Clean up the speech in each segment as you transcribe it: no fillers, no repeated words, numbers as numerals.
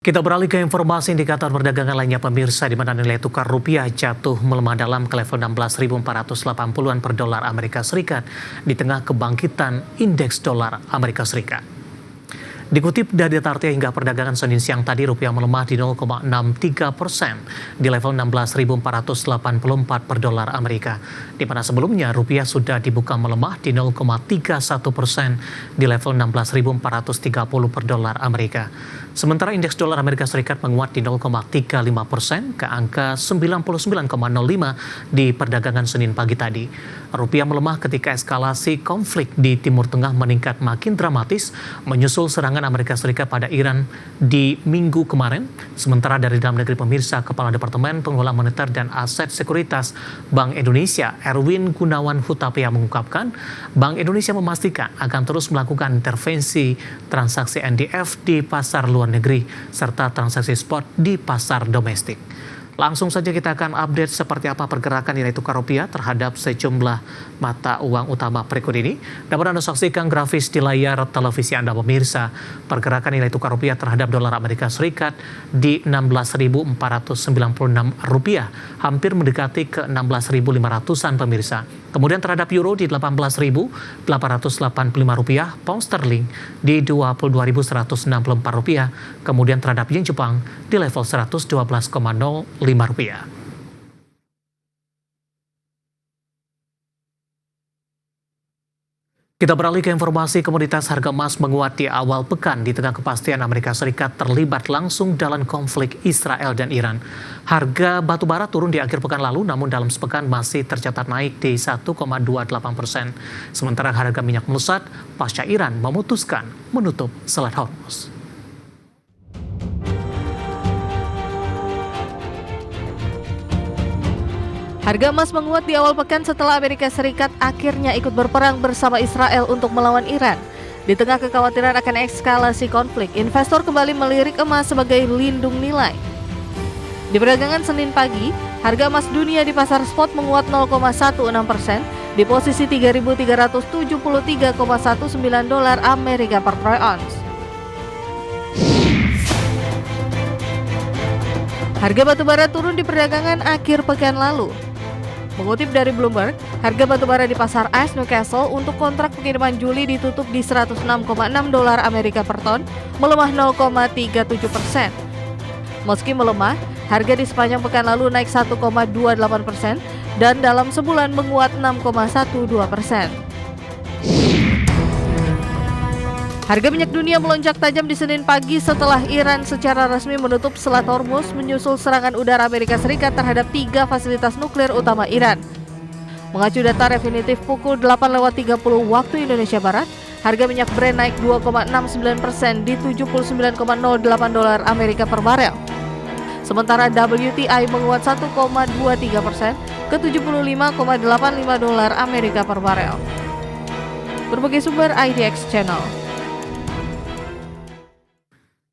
Kita beralih ke informasi indikator perdagangan lainnya pemirsa, di mana nilai tukar rupiah jatuh melemah dalam ke level 16.480-an per dolar Amerika Serikat di tengah kebangkitan indeks dolar Amerika Serikat. Dikutip dari data RT hingga perdagangan Senin siang tadi, rupiah melemah di 0,63% di level 16.484 per dolar Amerika, di mana sebelumnya rupiah sudah dibuka melemah di 0,31% di level 16.430 per dolar Amerika. Sementara indeks dolar Amerika Serikat menguat di 0,35% ke angka 99,05 di perdagangan Senin pagi tadi. Rupiah melemah ketika eskalasi konflik di Timur Tengah meningkat makin dramatis menyusul serangan Amerika Serikat pada Iran di minggu kemarin. Sementara dari dalam negeri pemirsa, Kepala Departemen Pengelolaan Moneter dan Aset Sekuritas Bank Indonesia Erwin Gunawan Hutapea mengungkapkan, Bank Indonesia memastikan akan terus melakukan intervensi transaksi NDF di pasar luar negeri serta transaksi spot di pasar domestik. Langsung saja kita akan update seperti apa pergerakan nilai tukar rupiah terhadap sejumlah mata uang utama berikut ini. Dapat Anda saksikan grafis di layar televisi Anda pemirsa. Pergerakan nilai tukar rupiah terhadap dolar Amerika Serikat di 16.496 rupiah, hampir mendekati ke 16.500-an pemirsa. Kemudian terhadap euro di 18.885 rupiah, pound sterling di 22.164 rupiah, kemudian terhadap yen Jepang di level 112,05 rupiah. Kita beralih ke informasi komoditas. Harga emas menguat di awal pekan di tengah kepastian Amerika Serikat terlibat langsung dalam konflik Israel dan Iran. Harga batu bara turun di akhir pekan lalu, namun dalam sepekan masih tercatat naik di 1,28%. Sementara harga minyak melesat pasca Iran memutuskan menutup Selat Hormuz. Harga emas menguat di awal pekan setelah Amerika Serikat akhirnya ikut berperang bersama Israel untuk melawan Iran. Di tengah kekhawatiran akan eskalasi konflik, investor kembali melirik emas sebagai lindung nilai. Di perdagangan Senin pagi, harga emas dunia di pasar spot menguat 0,16% di posisi 3.373,19 dolar Amerika per troy ounce. Harga batubara turun di perdagangan akhir pekan lalu. Mengutip dari Bloomberg, harga batubara di pasar AS Newcastle untuk kontrak pengiriman Juli ditutup di 106,6 dolar Amerika per ton, melemah 0,37%. Meski melemah, harga di sepanjang pekan lalu naik 1,28% dan dalam sebulan menguat 6,12%. Harga minyak dunia melonjak tajam di Senin pagi setelah Iran secara resmi menutup Selat Hormuz menyusul serangan udara Amerika Serikat terhadap 3 fasilitas nuklir utama Iran. Mengacu data definitif pukul 8.30 waktu Indonesia Barat, harga minyak Brent naik 2,69% di 79,08 dolar Amerika per barel. Sementara WTI menguat 1,23% ke 75,85 dolar Amerika per barel. Berbagai sumber IDX Channel.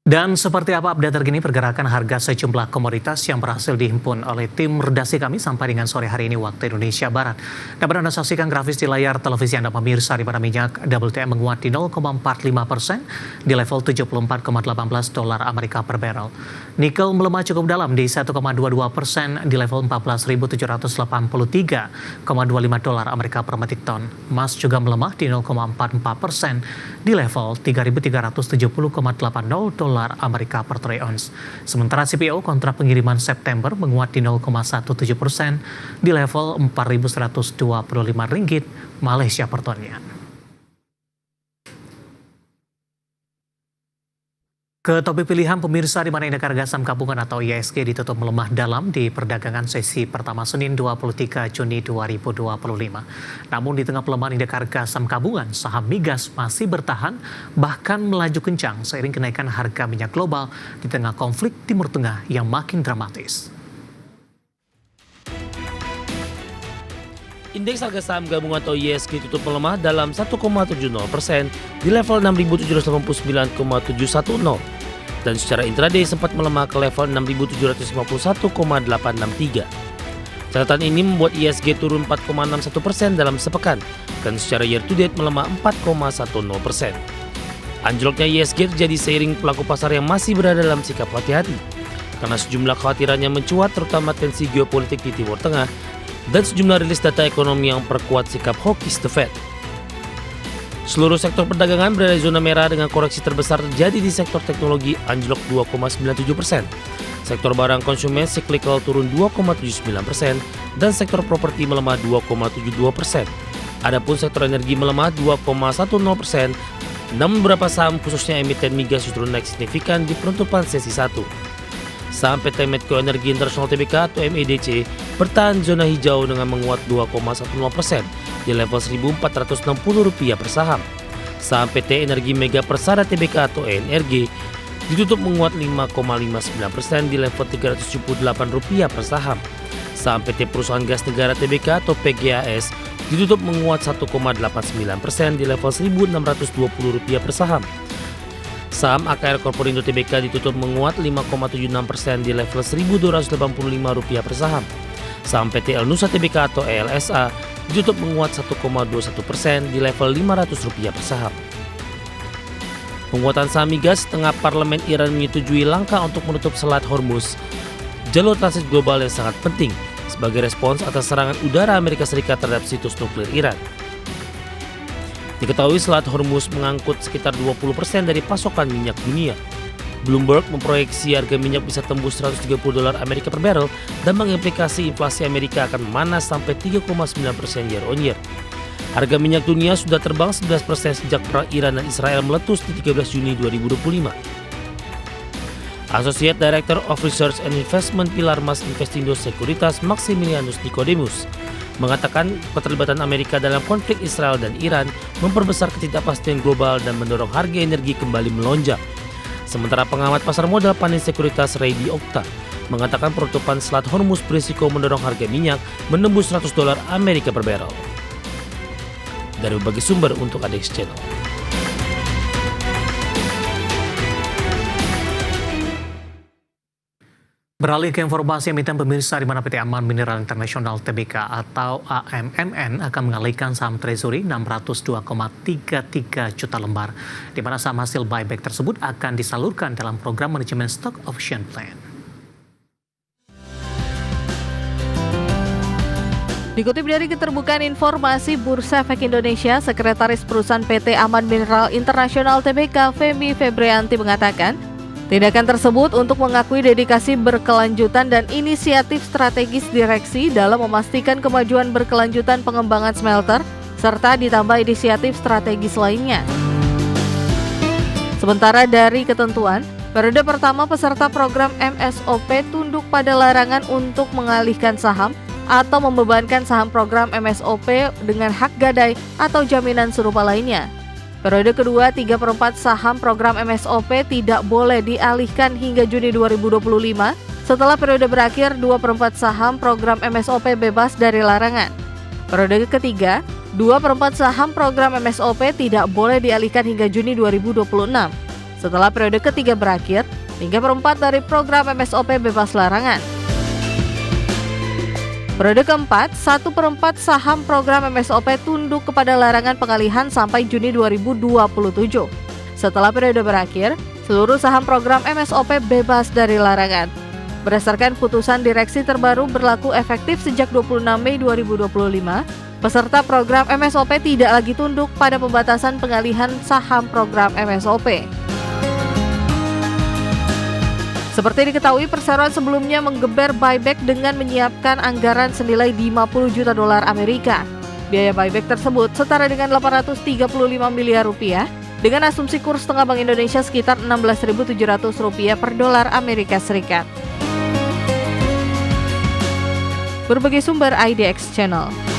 Dan seperti apa update terkini pergerakan harga sejumlah komoditas yang berhasil dihimpun oleh tim redaksi kami sampai dengan sore hari ini waktu Indonesia Barat. Dapat Anda saksikan grafis di layar televisi Anda pemirsa, di mana minyak WTI menguat di 0,45% di level 74,18 dolar Amerika per barrel. Nikel melemah cukup dalam di 1,22% di level 14.783,25 dolar Amerika per metric ton. Emas juga melemah di 0,44% di level 3.370,80 dolar Amerika per troy ounce. Sementara CPO kontrak pengiriman September menguat di 0,17% di level 4.125 ringgit Malaysia per tonnya. Ke topik pilihan pemirsa, di mana indeks harga saham gabungan atau IHSG ditutup melemah dalam di perdagangan sesi pertama Senin 23 Juni 2025. Namun di tengah pelemahan indeks harga saham gabungan, saham migas masih bertahan bahkan melaju kencang seiring kenaikan harga minyak global di tengah konflik Timur Tengah yang makin dramatis. Indeks harga saham gabungan atau IHSG tutup melemah dalam 1,70% di level 6.789,710 dan secara intraday sempat melemah ke level 6.751,863. Catatan ini membuat IHSG turun 4,61% dalam sepekan dan secara year to date melemah 4,10%. Anjloknya ISG terjadi seiring pelaku pasar yang masih berada dalam sikap hati-hati karena sejumlah kekhawatirannya mencuat, terutama tensi geopolitik di Timur Tengah dan sejumlah rilis data ekonomi yang memperkuat sikap hawkish The Fed. Seluruh sektor perdagangan berada di zona merah dengan koreksi terbesar terjadi di sektor teknologi anjlok 2,97%. Sektor barang konsumen cyclical turun 2,79% dan sektor properti melemah 2,72%. Adapun sektor energi melemah 2,10%, namun beberapa saham khususnya emiten migas justru naik signifikan di penutupan sesi 1. Saham PT Medco Energi Internasional Tbk atau MEDC bertahan zona hijau dengan menguat 2,10% di level Rp1.460 per saham. Saham PT Energi Mega Persada Tbk atau ENRG ditutup menguat 5,59% di level Rp378 per saham. Saham PT Perusahaan Gas Negara Tbk atau PGAS ditutup menguat 1,89% di level Rp1.620 per saham. Saham AKR Korporindo Tbk ditutup menguat 5,76% di level Rp1.285 per saham. Saham PT El Nusa Tbk atau ELSA ditutup menguat 1,21% di level Rp500 per saham. Penguatan saham migas tengah parlemen Iran menyetujui langkah untuk menutup Selat Hormuz, jalur transit global yang sangat penting sebagai respons atas serangan udara Amerika Serikat terhadap situs nuklir Iran. Diketahui Selat Hormuz mengangkut sekitar 20% dari pasokan minyak dunia. Bloomberg memproyeksi harga minyak bisa tembus $130 Amerika per barrel dan mengimplikasi inflasi Amerika akan memanas sampai 3,9% year on year. Harga minyak dunia sudah terbang 11% sejak perang Iran dan Israel meletus di 13 Juni 2025. Associate Director of Research and Investment Pilarmas Investindo Securitas Maximilianus Nicodemus mengatakan keterlibatan Amerika dalam konflik Israel dan Iran memperbesar ketidakpastian global dan mendorong harga energi kembali melonjak. Sementara pengamat pasar modal Panin Sekuritas Raydi Okta mengatakan penutupan Selat Hormuz berisiko mendorong harga minyak menembus $100 Amerika per barrel. Dari berbagai sumber untuk ADX Channel. Beralih ke informasi emiten pemirsa, di mana PT Aman Mineral Internasional Tbk atau AMMN akan mengalihkan saham Treasury 602,33 juta lembar, di mana saham hasil buyback tersebut akan disalurkan dalam program manajemen stock option plan. Dikutip dari Keterbukaan Informasi Bursa Efek Indonesia, Sekretaris Perusahaan PT Aman Mineral Internasional Tbk Femi Febrianti mengatakan, tindakan tersebut untuk mengakui dedikasi berkelanjutan dan inisiatif strategis direksi dalam memastikan kemajuan berkelanjutan pengembangan smelter, serta ditambah inisiatif strategis lainnya. Sementara dari ketentuan, periode pertama peserta program MSOP tunduk pada larangan untuk mengalihkan saham atau membebankan saham program MSOP dengan hak gadai atau jaminan serupa lainnya. Periode kedua, 3/4 saham program MSOP tidak boleh dialihkan hingga Juni 2025. Setelah periode berakhir, 2/4 saham program MSOP bebas dari larangan. Periode ketiga, 2/4 saham program MSOP tidak boleh dialihkan hingga Juni 2026. Setelah periode ketiga berakhir, 3/4 dari program MSOP bebas larangan. Periode keempat, 1/4 saham program MSOP tunduk kepada larangan pengalihan sampai Juni 2027. Setelah periode berakhir, seluruh saham program MSOP bebas dari larangan. Berdasarkan putusan direksi terbaru berlaku efektif sejak 26 Mei 2025, peserta program MSOP tidak lagi tunduk pada pembatasan pengalihan saham program MSOP. Seperti diketahui, perseroan sebelumnya menggeber buyback dengan menyiapkan anggaran senilai $50 juta Amerika. Biaya buyback tersebut setara dengan Rp835 miliar dengan asumsi kurs tengah Bank Indonesia sekitar Rp16.700 per dolar Amerika Serikat. Berbagai sumber IDX Channel.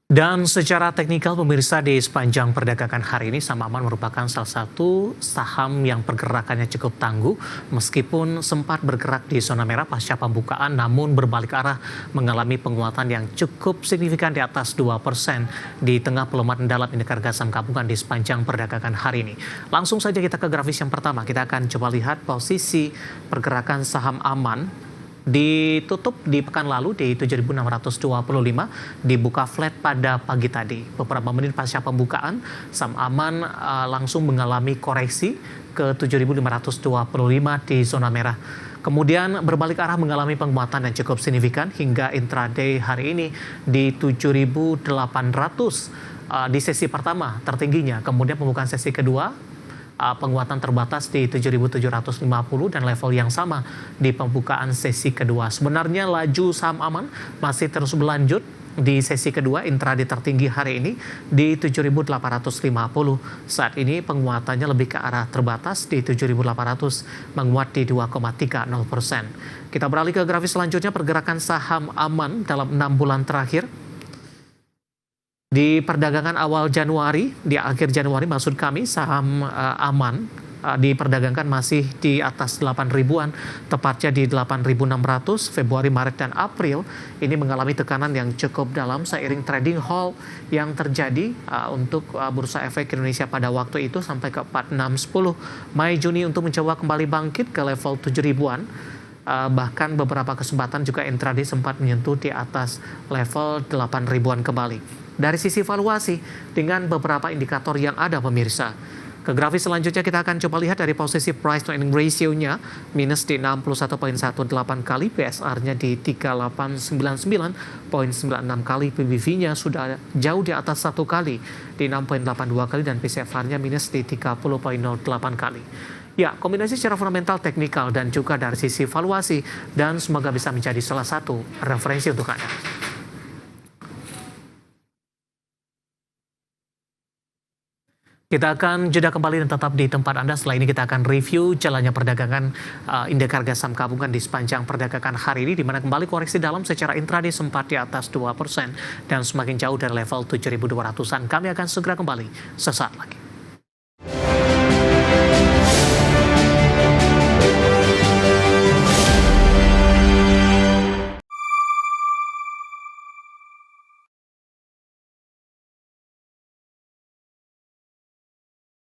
Dan secara teknikal pemirsa, di sepanjang perdagangan hari ini saham Aman merupakan salah satu saham yang pergerakannya cukup tangguh meskipun sempat bergerak di zona merah pasca pembukaan, namun berbalik arah mengalami penguatan yang cukup signifikan di atas 2% di tengah pelemahan dalam indeks harga saham gabungan di sepanjang perdagangan hari ini. Langsung saja kita ke grafis yang pertama, kita akan coba lihat posisi pergerakan saham Aman ditutup di pekan lalu di 7.625, dibuka flat pada pagi tadi. Beberapa menit pasca pembukaan, saham aman langsung mengalami koreksi ke 7.525 di zona merah. Kemudian berbalik arah mengalami penguatan yang cukup signifikan hingga intraday hari ini di 7.800 di sesi pertama tertingginya. Kemudian pembukaan sesi kedua penguatan terbatas di 7.750 dan level yang sama di pembukaan sesi kedua. Sebenarnya laju saham aman masih terus berlanjut di sesi kedua intraday tertinggi hari ini di 7.850. Saat ini penguatannya lebih ke arah terbatas di 7.800, menguat di 2,30%. Kita beralih ke grafis selanjutnya, pergerakan saham aman dalam 6 bulan terakhir. Di perdagangan awal Januari, di akhir Januari maksud kami, saham aman diperdagangkan masih di atas 8.000-an, tepatnya di 8.600. Februari, Maret, dan April ini mengalami tekanan yang cukup dalam seiring trading halt yang terjadi untuk Bursa Efek Indonesia pada waktu itu sampai ke 4610. Mei, Juni untuk mencoba kembali bangkit ke level 7.000-an. Bahkan beberapa kesempatan juga intraday sempat menyentuh di atas level 8.000-an kembali. Dari sisi valuasi, dengan beberapa indikator yang ada pemirsa. Ke grafis selanjutnya kita akan coba lihat dari posisi price to earning ratio-nya, minus di 61,18 kali, PSR-nya di 3899,96 kali, PBV-nya sudah jauh di atas 1 kali, di 6,82 kali, dan PCFR-nya minus di 30,08 kali. Ya, kombinasi secara fundamental, teknikal, dan juga dari sisi valuasi, dan semoga bisa menjadi salah satu referensi untuk Anda. Kita akan jeda kembali dan tetap di tempat Anda. Setelah ini kita akan review jalannya perdagangan indeks harga saham gabungan di sepanjang perdagangan hari ini, di mana kembali koreksi dalam secara intraday sempat di atas 2% dan semakin jauh dari level 7.200-an. Kami akan segera kembali sesaat lagi.